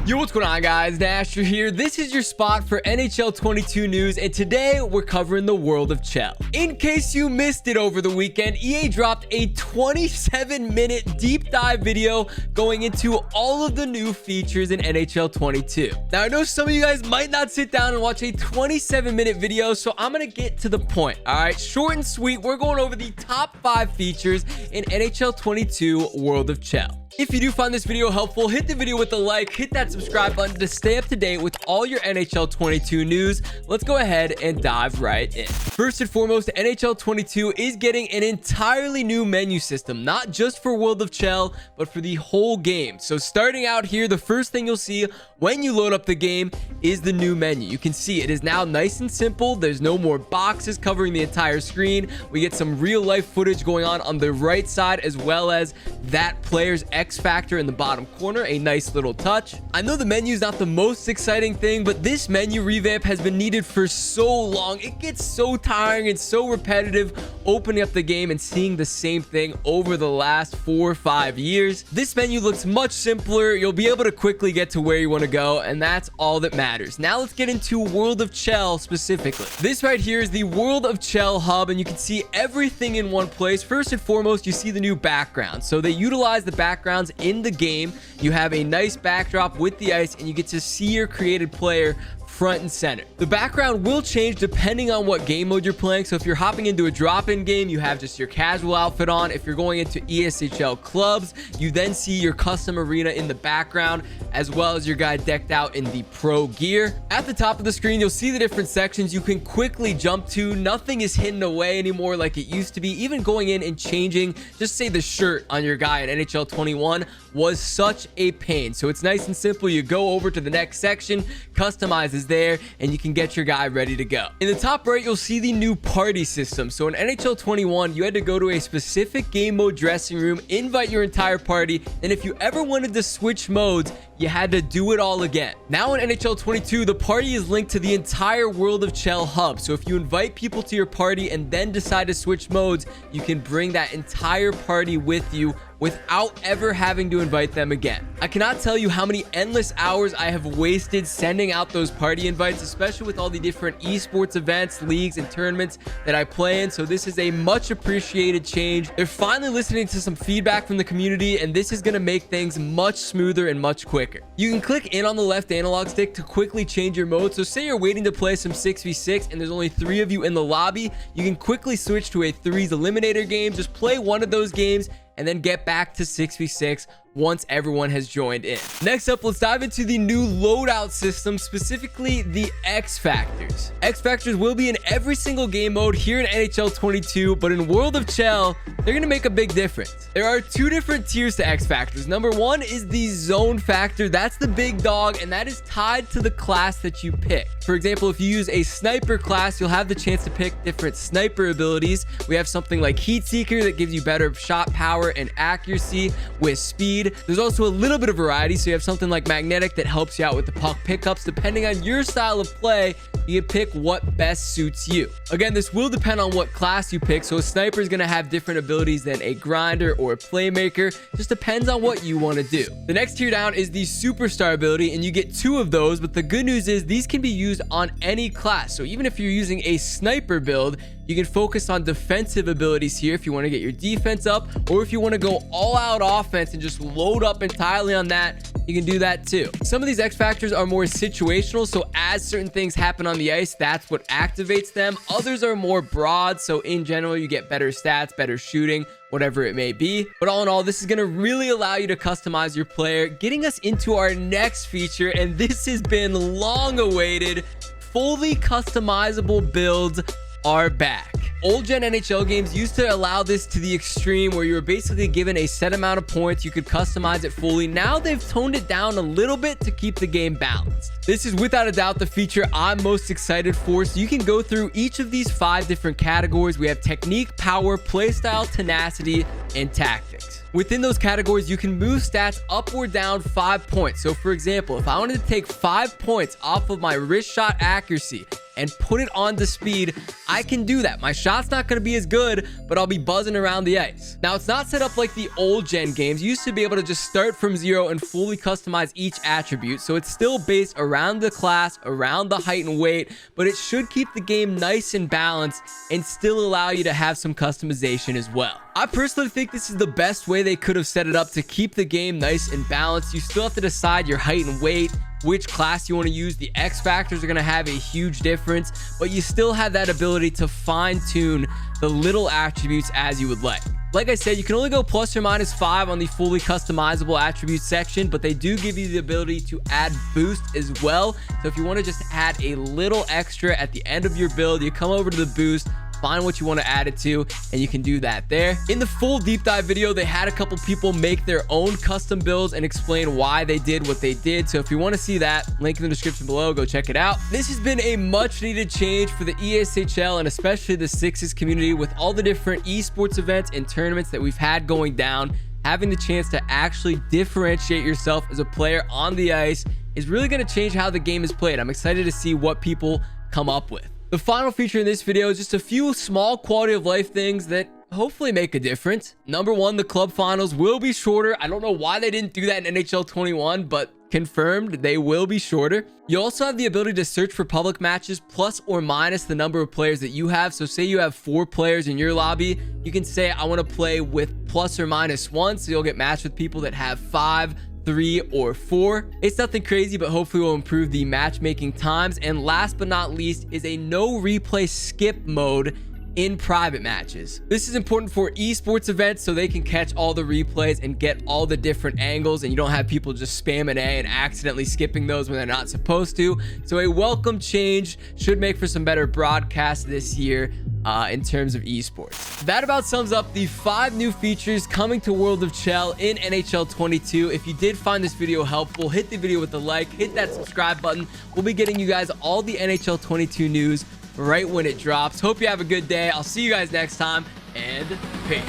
Yo, what's going on, guys? Nasher here. This is your spot for NHL 22 news, and today we're covering the World of Chel. In case you missed it over the weekend, EA dropped a 27-minute deep dive video going into all of the new features in NHL 22. Now, I know some of you guys might not sit down and watch a 27-minute video, so I'm gonna get to the point. All right, short and sweet. We're going over the top 5 features in NHL 22 World of Chel. If you do find this video helpful, hit the video with a like, hit that subscribe button to stay up to date with all your NHL 22 news. Let's go ahead and dive right in. First and foremost, NHL 22 is getting an entirely new menu system, not just for World of Chel, but for the whole game. So starting out here, the first thing you'll see when you load up the game is the new menu. You can see it is now nice and simple. There's no more boxes covering the entire screen. We get some real life footage going on the right side, as well as that player's X factor in the bottom corner. A nice little touch. I know the menu is not the most exciting thing, but this menu revamp has been needed for so long. It gets so tiring and so repetitive opening up the game and seeing the same thing over the last 4 or 5 years. This menu looks much simpler. You'll be able to quickly get to where you want to go, and that's all that matters. Now let's get into World of Chel specifically. This right here is the World of Chel Hub, and you can see everything in one place. First and foremost, you see the new background. So they utilize the backgrounds in the game. You have a nice backdrop with the ice, and you get to see your created player front and center. The background will change depending on what game mode you're playing. So if you're hopping into a drop-in game, you have just your casual outfit on. If you're going into ESHL clubs, you then see your custom arena in the background, as well as your guy decked out in the pro gear. At the top of the screen, you'll see the different sections you can quickly jump to. Nothing is hidden away anymore like it used to be. Even going in and changing, just say the shirt on your guy in NHL 21 was such a pain. So it's nice and simple. You go over to the next section, customize is there, and you can get your guy ready to go. In the top right, you'll see the new party system. So in NHL 21, you had to go to a specific game mode dressing room, invite your entire party, and if you ever wanted to switch modes, you had to do it all again. Now in NHL 22, the party is linked to the entire World of Chel hub. So if you invite people to your party and then decide to switch modes, you can bring that entire party with you without ever having to invite them again. I cannot tell you how many endless hours I have wasted sending out those party invites, especially with all the different esports events, leagues, and tournaments that I play in. So this is a much appreciated change. They're finally listening to some feedback from the community, and this is going to make things much smoother and much quicker. You can click in on the left analog stick to quickly change your mode. So say you're waiting to play some 6v6 and there's only 3 of you in the lobby, you can quickly switch to a 3s eliminator game. Just play one of those games and then get back to 6v6 once everyone has joined in. Next up, let's dive into the new loadout system, specifically the X Factors. X Factors will be in every single game mode here in NHL 22, but in World of Chel, they're gonna make a big difference. There are 2 different tiers to X Factors. Number 1 is the zone factor. That's the big dog, and that is tied to the class that you pick. For example, if you use a sniper class, you'll have the chance to pick different sniper abilities. We have something like Heat Seeker that gives you better shot power and accuracy with speed. There's also a little bit of variety, so you have something like Magnetic that helps you out with the puck pickups. Depending on your style of play, you can pick what best suits you. Again, this will depend on what class you pick, so a sniper is going to have different abilities than a grinder or a playmaker. Just depends on what you want to do. The next tier down is the superstar ability, and you get 2 of those, but the good news is these can be used on any class. So even if you're using a sniper build, you can focus on defensive abilities here if you want to get your defense up, or if you want to go all out offense and just load up entirely on that, you can do that too. Some of these X Factors are more situational, so as certain things happen on the ice, that's what activates them. Others are more broad, so in general, you get better stats, better shooting, whatever it may be. But all in all, this is going to really allow you to customize your player, getting us into our next feature, and this has been long awaited. Fully customizable builds are back. Old gen NHL games used to allow this to the extreme, where you were basically given a set amount of points, you could customize it fully. Now they've toned it down a little bit to keep the game balanced. This is without a doubt the feature I'm most excited for. So you can go through each of these 5 different categories. We have technique, power, playstyle, tenacity, and tactics. Within those categories, you can move stats up or down 5 points. So for example, if I wanted to take 5 points off of my wrist shot accuracy and put it on to speed, I can do that. My shot's not going to be as good, but I'll be buzzing around the ice. Now, it's not set up like the old gen games. You used to be able to just start from zero and fully customize each attribute. So it's still based around the class, around the height and weight, but it should keep the game nice and balanced and still allow you to have some customization as well. I personally think this is the best way they could have set it up to keep the game nice and balanced. You still have to decide your height and weight, which class you want to use. The X factors are going to have a huge difference, but you still have that ability to fine tune the little attributes as you would like. Like I said, you can only go plus or minus 5 on the fully customizable attributes section, but they do give you the ability to add boost as well. So if you want to just add a little extra at the end of your build, you come over to the boost, find what you want to add it to, and you can do that there. In the full deep dive video, they had a couple people make their own custom builds and explain why they did what they did. So if you want to see that, link in the description below, go check it out. This has been a much needed change for the ESHL and especially the Sixes community with all the different esports events and tournaments that we've had going down. Having the chance to actually differentiate yourself as a player on the ice is really going to change how the game is played. I'm excited to see what people come up with. The final feature in this video is just a few small quality of life things that hopefully make a difference. Number one, the club finals will be shorter. I don't know why they didn't do that in NHL 21, but confirmed they will be shorter. You also have the ability to search for public matches plus or minus the number of players that you have. So say you have 4 players in your lobby, you can say I want to play with plus or minus 1, so you'll get matched with people that have 5, 3, or 4. It's nothing crazy, but hopefully will improve the matchmaking times. And last but not least is a no replay skip mode in private matches. This is important for esports events so they can catch all the replays and get all the different angles, and you don't have people just spamming A and accidentally skipping those when they're not supposed to. So a welcome change should make for some better broadcasts this year in terms of esports. That about sums up the 5 new features coming to World of Chel in NHL 22. If you did find this video helpful, hit the video with a like, hit that subscribe button. We'll be getting you guys all the NHL 22 news right when it drops. Hope you have a good day. I'll see you guys next time, and peace.